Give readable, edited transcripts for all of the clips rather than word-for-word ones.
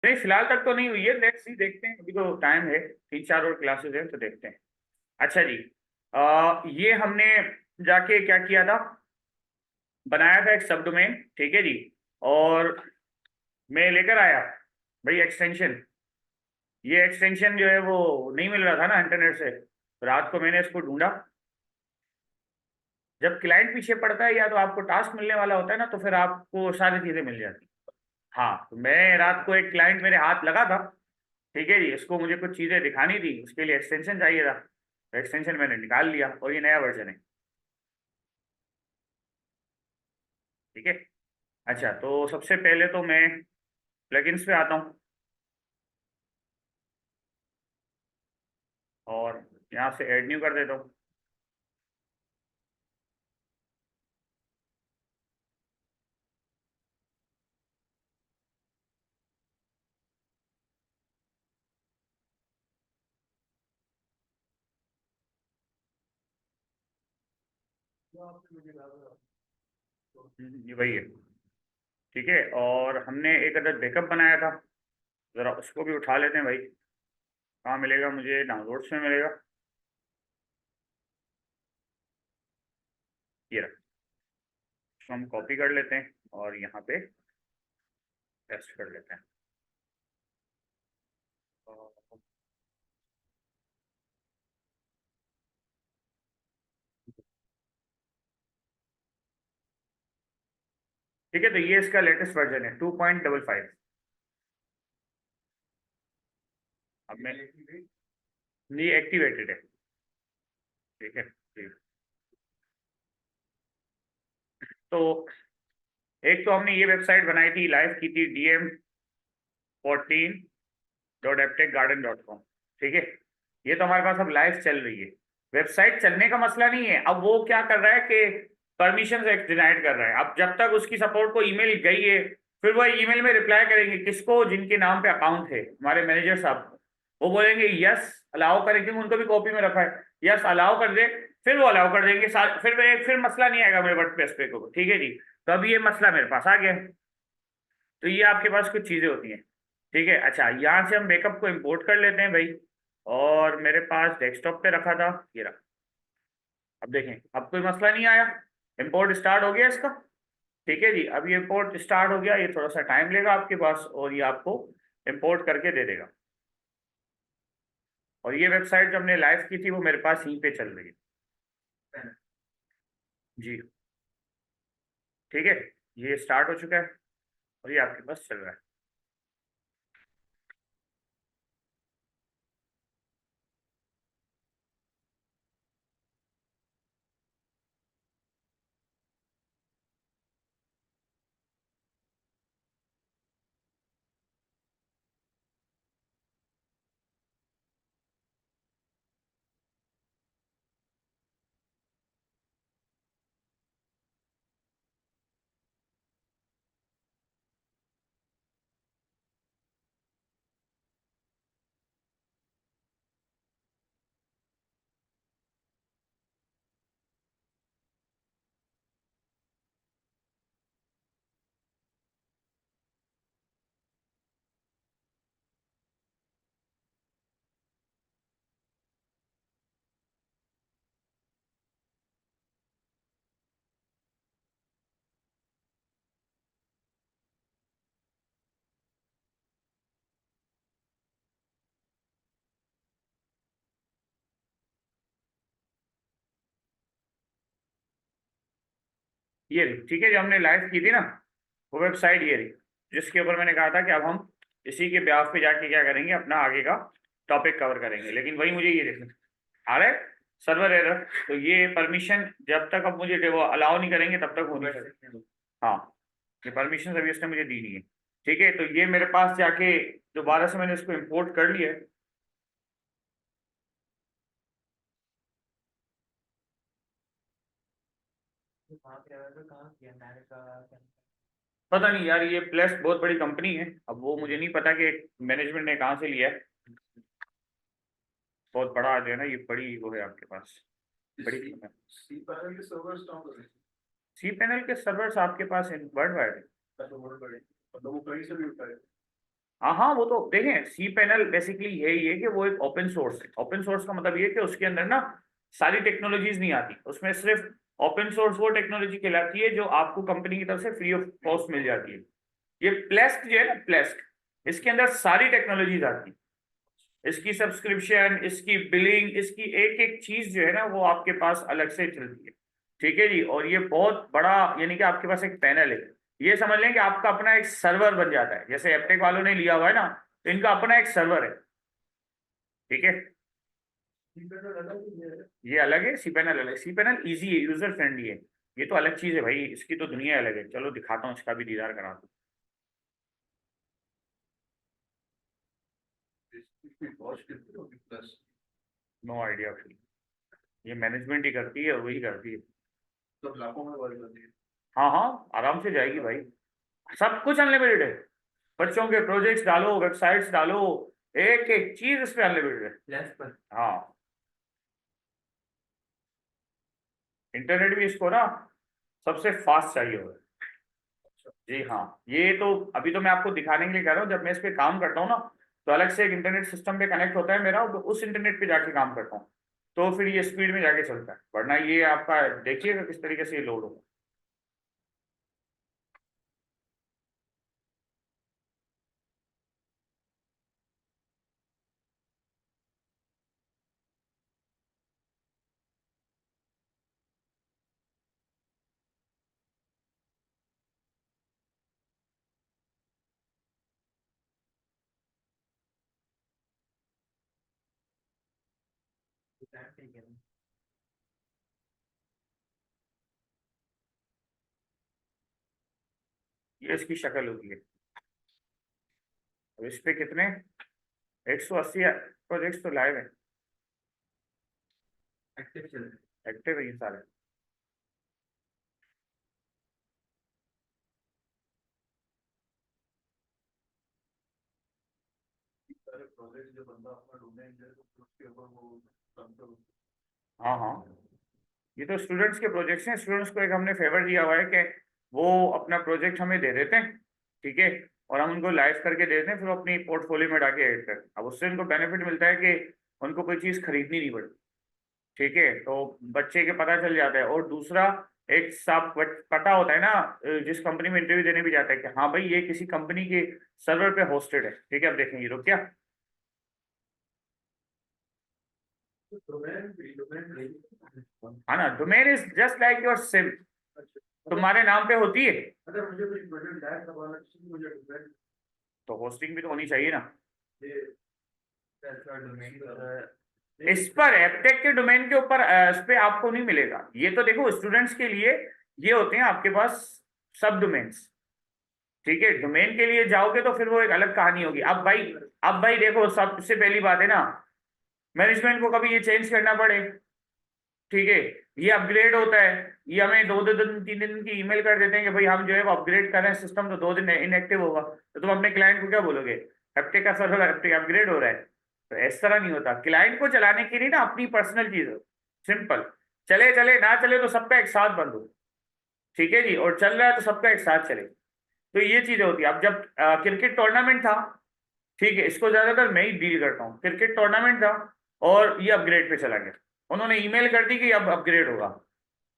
नहीं, फिलहाल तक तो नहीं हुई है, लेट्स सी, देखते हैं, अभी तो टाइम है, 3-4 और क्लासेस है तो देखते हैं। अच्छा जी, ये हमने जाके क्या किया था, बनाया था एक सब डोमेन, ठीक है जी। और मैं लेकर आया भाई एक्सटेंशन। ये एक्सटेंशन जो है वो नहीं मिल रहा था ना इंटरनेट से, तो रात को मैंने इसको ढूंढा। जब क्लाइंट पीछे पड़ता है या तो आपको टास्क मिलने वाला होता है ना, तो फिर आपको सारी चीजें मिल जाती। हाँ, तो मैं रात को, एक क्लाइंट मेरे हाथ लगा था, ठीक है जी, इसको मुझे कुछ चीजें दिखानी थी, उसके लिए एक्सटेंशन चाहिए था, तो एक्सटेंशन मैंने निकाल लिया और ये नया वर्जन है, ठीक है। अच्छा, तो सबसे पहले तो मैं प्लगइन्स पे आता हूँ और यहाँ से ऐड न्यू कर देता हूँ। ये वही है, ठीक है। और हमने एक अदर बैकअप बनाया था, जरा उसको भी उठा लेते हैं भाई। कहाँ मिलेगा मुझे, डाउनलोड्स में मिलेगा, ये रहा। इसको हम कॉपी कर लेते हैं और यहाँ पे पेस्ट कर लेते हैं। ठीक है, तो ये इसका लेटेस्ट वर्जन है 2.55। अब मैं, ये एक्टिवेटेड है, ठीक है ठीक। तो एक तो हमने ये वेबसाइट बनाई थी, लाइव की थी, dm14.aptechgarden.com, ठीक है। ये तो हमारे पास अब लाइव चल रही है। वेबसाइट चलने का मसला नहीं है, अब वो क्या कर रहा है कि परमिशन डिनाइड कर रहा है। अब जब तक उसकी सपोर्ट को ईमेल गई है, फिर वो ईमेल में रिप्लाई करेंगे किसको, जिनके नाम पे अकाउंट है, हमारे मैनेजर साहब को। वो बोलेंगे यस अलाउ करें, क्योंकि उनको भी कॉपी में रखा है, यस अलाउ कर दे, फिर वो अलाउ कर देंगे। फिर मसला नहीं आएगा मेरे वर्डप्रेस पे को, ठीक है जी। तो अभी ये मसला मेरे पास आ गया है। तो ये आपके पास कुछ चीजें होती हैं, ठीक है। अच्छा, यहाँ से हम बैकअप को इंपोर्ट कर लेते हैं भाई, और मेरे पास डेस्कटॉप पे रखा था, ये रहा। अब देखें, अब कोई मसला नहीं आया, इंपोर्ट स्टार्ट हो गया इसका, ठीक है जी। अब ये इंपोर्ट स्टार्ट हो गया, ये थोड़ा सा टाइम लेगा आपके पास, और ये आपको इंपोर्ट करके दे देगा। और ये वेबसाइट जो हमने लाइव की थी वो मेरे पास यहीं पे चल रही है जी, ठीक है। ये स्टार्ट हो चुका है और ये आपके पास चल रहा है। ये रही, ठीक है, जो हमने लाइव की थी ना, वो वेबसाइट ये रही, जिसके ऊपर मैंने कहा था कि अब हम इसी के ब्याह पे जाके क्या करेंगे, अपना आगे का टॉपिक कवर करेंगे। लेकिन वही मुझे ये देखना आ रहा है, सर्वर एरर। तो ये परमिशन जब तक अब मुझे वो अलाउ नहीं करेंगे तब तक हो नहीं सकती। हाँ, ये परमिशन अभी इसने मुझे दी नहीं है, ठीक है। तो ये मेरे पास जाके दोबारा से मैंने इसको इम्पोर्ट कर लिया है। पता नहीं यार, ये प्लस बहुत बड़ी कंपनी है, अब वो मुझे नहीं पता कि मैनेजमेंट ने कहाँ से लिया है। बहुत बड़ा जो है ना, ये बड़ी वो है आपके पास, बड़ी सी पैनल के सर्वर्स कहाँ पर हैं? सी पैनल के सर्वर्स आपके पास वर्ल्ड वाइड है। अच्छा, वर्ल्ड वाइड, मतलब वो कहीं से भी उठाए। हाँ हाँ, वो तो देखें, सी पैनल बेसिकली यही है कि वो एक ओपन सोर्स है। ओपन सोर्स का मतलब ये है कि उसके अंदर ना सारी टेक्नोलॉजीज नहीं आती, उसमें सिर्फ ओपन सोर्स वो टेक्नोलॉजी कहलाती है जो आपको कंपनी की तरफ से फ्री ऑफ कॉस्ट मिल जाती है। ये प्लेस्क जो है ना, प्लेस्क, इसके अंदर सारी टेक्नोलॉजीज आती है। इसकी सब्सक्रिप्शन, इसकी बिलिंग, इसकी एक एक चीज जो है ना वो आपके पास अलग से चलती है। ठीक है जी। और ये बहुत बड़ा, यानी कि आपके पास एक पैनल है, ये समझ लें कि आपका अपना एक सर्वर बन जाता है। जैसे एप्टेक वालों ने लिया हुआ है ना, तो इनका अपना एक सर्वर है। ठीक है, ये अलग है, सी पैनल अलग। सी पैनल ईजी है, यूजर फ्रेंडली है। ये तो अलग चीज है भाई, इसकी तो दुनिया अलग है। चलो दिखाता हूँ, इसका भी दीदार कराता हूँ। नो आइडिया भाई, ये मैनेजमेंट ही करती है, वही करती है। तो लाखों में बढ़ जाती है। हाँ हाँ, आराम से जाएगी भाई, सब कुछ अनलिमिटेड है। बच्चों के प्रोजेक्ट्स डालो, वेबसाइट्स डालो, एक एक चीज इस पे अनलिमिटेड है। लेस पर हाँ, इंटरनेट भी इसको ना सबसे फास्ट चाहिए होगा। जी हाँ, ये तो अभी तो मैं आपको दिखाने के लिए कह रहा हूँ। जब मैं इस पे काम करता हूँ ना, तो अलग से एक इंटरनेट सिस्टम पे कनेक्ट होता है मेरा, तो उस इंटरनेट पे जाके काम करता हूँ, तो फिर ये स्पीड में जाके चलता है। वरना ये आपका देखिएगा किस तरीके से ये लोड होगा। ये इसकी शक्ल होती है। अब इस पे कितने 180 प्रोजेक्ट्स तो लाइव है, एक्टिव चल रहे, एक्टिव है ये सारे। सारे प्रोजेक्ट जो बंदा अपना ढूंढे तो उसके ऊपर वो काम करो। हाँ हाँ, ये तो स्टूडेंट्स के प्रोजेक्ट्स हैं। स्टूडेंट्स को एक हमने फेवर दिया हुआ है कि वो अपना प्रोजेक्ट हमें दे देते हैं, ठीक है, और हम उनको लाइव करके दे देते हैं, फिर वो अपनी पोर्टफोलियो में डाके एड करते हैं। अब उससे उनको बेनिफिट मिलता है कि उनको कोई चीज़ खरीदनी नहीं पड़ती। ठीक है, तो बच्चे के पता चल जाता है। और दूसरा, एक सब पता होता है ना, जिस कंपनी में इंटरव्यू देने भी जाता है कि हाँ भाई ये किसी कंपनी के सर्वर पे होस्टेड है। ठीक है, अब देखेंगे रुक क्या। हाँ ना, domain is just like your SIM, तुम्हारे नाम पे होती है। अगर मुझे कुछ प्रोजेक्ट डायरेक्ट करवाना है, तो मुझे डोमेन, तो होस्टिंग भी तो होनी चाहिए ना। इस पर एप्टेक के डोमेन के ऊपर इस पे आपको नहीं मिलेगा। ये तो देखो स्टूडेंट्स के लिए ये होते हैं आपके पास सब डोमेन्स। ठीक है, डोमेन के लिए जाओगे तो फिर वो एक अलग कहानी होगी। अब भाई देखो, सबसे पहली बात है ना, मैनेजमेंट को कभी ये चेंज करना पड़े, ठीक है, ये अपग्रेड होता है, ये हमें दो दो दिन 3 दिन की ईमेल कर देते हैं कि भाई हम जो है वो अपग्रेड कर रहे हैं सिस्टम, तो 2 दिन इनएक्टिव होगा। तो तुम अपने क्लाइंट को क्या बोलोगे, हैप्टिक का सर्वर अपग्रेड हो रहा है। तो इस तरह नहीं होता। क्लाइंट को चलाने की नहीं ना, अपनी पर्सनल चीज हो, सिंपल। चले चले ना चले तो सबका एक साथ बंद हो। ठीक है जी, और चल रहा है तो सबका एक साथ चले। तो ये चीजें होती है। अब जब क्रिकेट टूर्नामेंट था, ठीक है, इसको ज्यादातर मैं ही डील करता हूँ। क्रिकेट टूर्नामेंट था और ये अपग्रेड पे चला गया, उन्होंने ईमेल कर दी कि अब अपग्रेड होगा।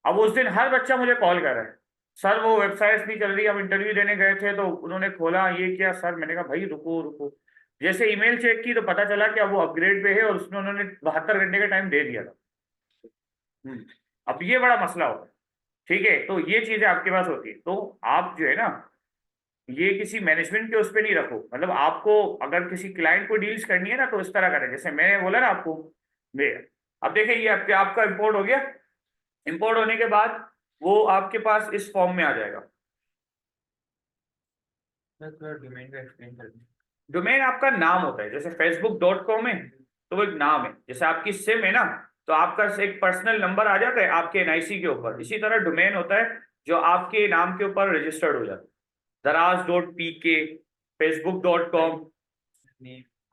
अब उस दिन हर बच्चा मुझे कॉल कर रहा है, सर वो वेबसाइट नहीं चल रही, हम इंटरव्यू देने गए थे तो उन्होंने खोला, ये क्या सर। मैंने कहा भाई रुको रुको। जैसे ईमेल चेक की तो पता चला कि अब वो अपग्रेड पे है, और उसमें उन्होंने 72 घंटे का टाइम दे दिया था। हम्म, अब ये बड़ा मसला होता है। ठीक है, तो ये चीजें आपके पास होती है। तो आप जो है ना, ये किसी मैनेजमेंट के उस पर नहीं रखो। मतलब आपको अगर किसी क्लाइंट को डील्स करनी है ना, तो इस तरह करें जैसे मैंने बोला ना आपको। मैं अब देखें, ये आपका इंपोर्ट हो गया। इंपोर्ट होने के बाद वो आपके पास इस फॉर्म में आ जाएगा। डोमेन का एक्सप्लेन कर दें। डोमेन आपका नाम होता है, जैसे facebook.com है तो वो एक नाम है। जैसे आपकी सिम है ना, तो आपका एक पर्सनल नंबर आ जाता है आपके एनआईसी के ऊपर। इसी तरह डोमेन होता है जो आपके नाम के ऊपर रजिस्टर्ड हो जाता है। दराज.pk, facebook.com,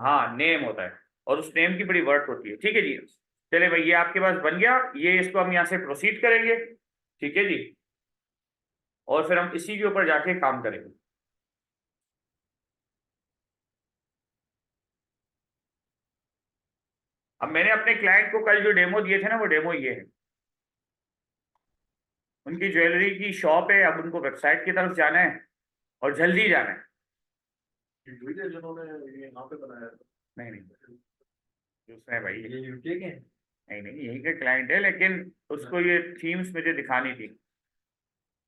हाँ नेम होता है, और उस नेम की बड़ी वर्थ होती है। ठीक है जी, चले भाई ये आपके पास बन गया। ये इसको हम यहाँ से प्रोसीड करेंगे, ठीक है जी, और फिर हम इसी के ऊपर जाके काम करेंगे। अब मैंने अपने क्लाइंट को कल जो डेमो दिए थे ना, वो डेमो ये है। उनकी ज्वेलरी की शॉप है, अब उनको वेबसाइट की तरफ जाना है और जल्दी जाना है। जिन्होंने ये यहाँ पे बनाया था। नहीं नहीं, दूसरा है भाई। ये यूके के नहीं नहीं, यही का क्लाइंट है, लेकिन उसको ये थीम्स मुझे दिखानी थी।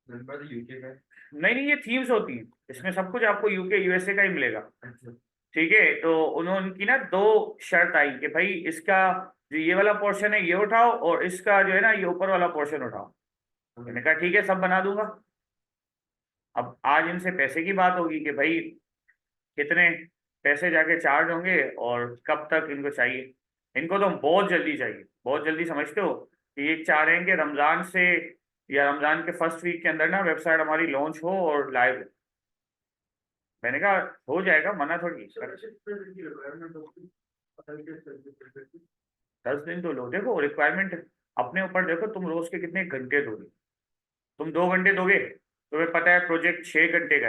यूके का। नहीं नहीं, ये थीम्स होती हैं, इसमें सब कुछ आपको यूके यूएसए का ही मिलेगा। अच्छा। ठीक है, तो उन्होंने उनकी ना दो शर्त आई कि भाई इसका जो ये वाला पोर्शन है ये उठाओ, और इसका जो है ना ये ऊपर वाला पोर्शन उठाओ। मैंने कहा ठीक है, सब बना दूंगा। अब आज इनसे पैसे की बात होगी कि भाई कितने पैसे जाके चार्ज होंगे और कब तक इनको चाहिए। इनको तो बहुत जल्दी चाहिए, बहुत जल्दी, समझते हो कि ये चाह रहे हैं कि रमजान से या रमजान के फर्स्ट वीक के अंदर ना वेबसाइट हमारी लॉन्च हो और लाइव हो। मैंने कहा हो जाएगा, मना थोड़ी है। 10 दिन तो लो, देखो रिक्वायरमेंट अपने ऊपर देखो, तुम रोज के कितने घंटे दोगे। तुम 2 घंटे दोगे, तुम्हें पता है प्रोजेक्ट 6 घंटे का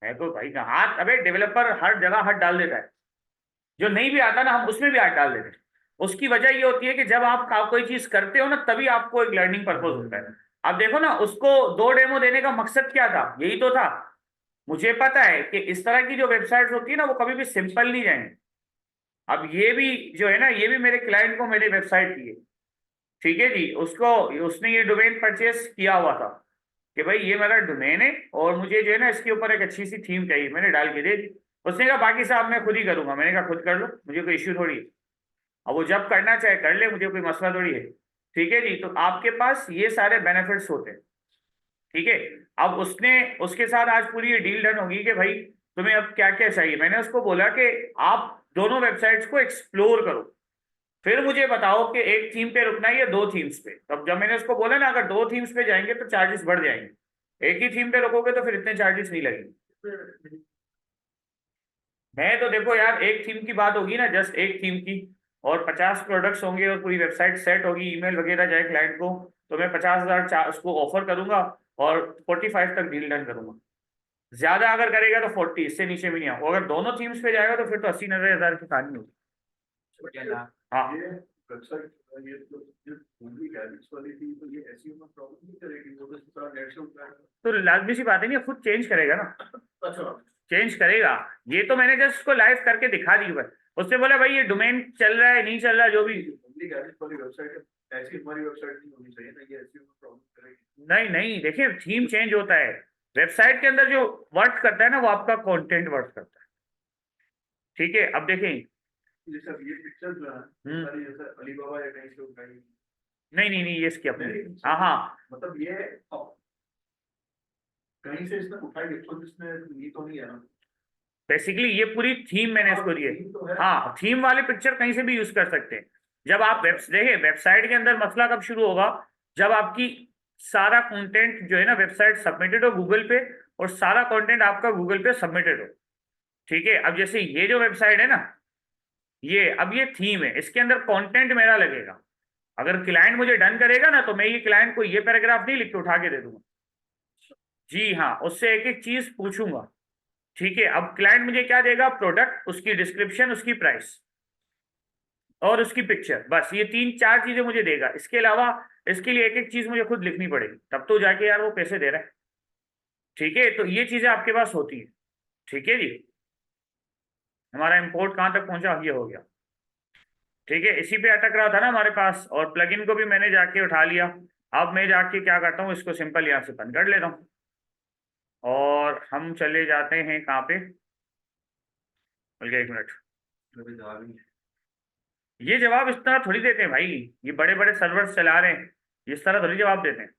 है तो भाई का हाथ, अबे डेवलपर हर जगह हाथ डाल देता है। जो नहीं भी आता ना, हम उसमें भी हाथ डाल देते हैं। उसकी वजह ये होती है कि जब आप कोई चीज करते हो ना, तभी आपको एक लर्निंग पर्पज होता है। आप देखो ना, उसको 2 डेमो देने का मकसद क्या था, यही तो था। मुझे पता है कि इस तरह की जो वेबसाइट्स होती है ना, वो कभी भी सिंपल नहीं जाएंगी। अब ये भी जो है ना, ये भी मेरे क्लाइंट को मेरी वेबसाइट की है। ठीक है जी, उसको उसने ये डोमेन परचेस किया हुआ था कि भाई ये मेरा डोमेन है और मुझे जो है ना इसके ऊपर एक अच्छी सी थीम चाहिए, मैंने डाल के दे दी। उसने कहा बाकी साहब मैं खुद ही करूंगा। मैंने कहा खुद कर लो, मुझे कोई इश्यू थोड़ी है। अब वो जब करना चाहे कर ले, मुझे कोई मसला थोड़ी है। ठीक है जी, तो आपके पास ये सारे बेनिफिट्स होते हैं। ठीक है, अब उसने उसके साथ आज पूरी ये डील डन होगी कि भाई तुम्हें अब क्या क्या चाहिए। मैंने उसको बोला कि आप दोनों वेबसाइट्स को एक्सप्लोर करो, फिर मुझे बताओ कि एक थीम पे रुकना है या 2 थीम्स पे। तब जब मैंने उसको बोला ना, अगर 2 थीम्स पे जाएंगे तो चार्जेस बढ़ जाएंगे, एक ही थीम पे रुकोगे तो फिर इतने चार्जेस नहीं लगेंगे। मैं तो देखो यार, एक थीम की बात होगी ना, जस्ट एक थीम की, और 50 प्रोडक्ट्स होंगे और पूरी वेबसाइट सेट होगी, ईमेल वगैरह जाए क्लाइंट को, तो मैं 50,000 उसको ऑफर करूंगा और 45 तक डील डन करूंगा। ज्यादा अगर करेगा तो 40, इससे नीचे भी नहीं आऊंगा। अगर दोनों थीम्स पे जाएगा तो फिर तो 80-90 हज़ार की कहानी होगी। हाँ, ये वेबसाइट ये ओनली गैजेट्स वाली थी, तो ये ऐसी में प्रॉब्लम नहीं करेगी, वो तो सारा नेट से उठाएगा। तो लाजमी सी बात है नहीं, खुद चेंज करेगा ना, अच्छा। चेंज करेगा। ये तो मैंने जस्ट उसको लाइव करके दिखा दी बस। उससे बोला भाई ये डोमेन चल रहा है नहीं चल रहा, जो भी। ओनली गैजेट्स वाली वेबसाइट है, ऐसी हमारी वेबसाइट नहीं होनी चाहिए ना, ये ऐसी में प्रॉब्लम करेगी। नहीं नहीं, देखिए थीम चेंज होता है, वेबसाइट के अंदर जो वर्क करता है ना, वो आपका कंटेंट वर्क करता है। ठीक है, अब देखें। जैसे अब ये पिक्चर जो है सारी जैसे अलीबाबा या कहीं से उठाई। नहीं नहीं नहीं, ये इसकी अपनी। नहीं, हाँ हाँ, मतलब ये कहीं से इसने उठाई है, खुद इसने ली तो नहीं है ना। बेसिकली ये पूरी थीम मैंने हाँ, इसको दी है। थीम तो है। हाँ, थीम वाले पिक्चर कहीं से भी यूज कर सकते हैं। जब आप देखिए वेबसाइट के अंदर मसला कब शुरू होगा, जब आपकी सारा कंटेंट जो है ना वेबसाइट सबमिटेड हो गूगल पे, और सारा कंटेंट आपका गूगल पे सबमिटेड हो। ठीक है, अब जैसे ये जो वेबसाइट है ना, ये अब ये थीम है, इसके अंदर कंटेंट मेरा लगेगा। अगर क्लाइंट मुझे डन करेगा ना, तो मैं ये क्लाइंट को ये पैराग्राफ नहीं लिख के उठा के दे दूंगा। जी हाँ, उससे एक एक चीज पूछूंगा। ठीक है, अब क्लाइंट मुझे क्या देगा, प्रोडक्ट, उसकी डिस्क्रिप्शन, उसकी प्राइस और उसकी पिक्चर, बस ये 3-4 चीजें मुझे देगा। इसके अलावा इसके लिए एक एक चीज मुझे खुद लिखनी पड़ेगी, तब तो जाके यार वो पैसे दे रहा है। ठीक है, तो ये चीजें आपके पास होती है। ठीक है जी, हमारा इंपोर्ट कहाँ तक पहुंचा, ये हो गया। ठीक है, इसी पे अटक रहा था ना हमारे पास, और प्लगइन को भी मैंने जाके उठा लिया। अब मैं जाके क्या करता हूँ, इसको सिंपल यहाँ से बंद कर लेता हूँ, और हम चले जाते हैं कहाँ पे, बल्कि 1 मिनट। ये जवाब इस तरह थोड़ी देते हैं भाई, ये बड़े बड़े सर्वर्स चला रहे हैं, इस तरह थोड़ी जवाब देते हैं।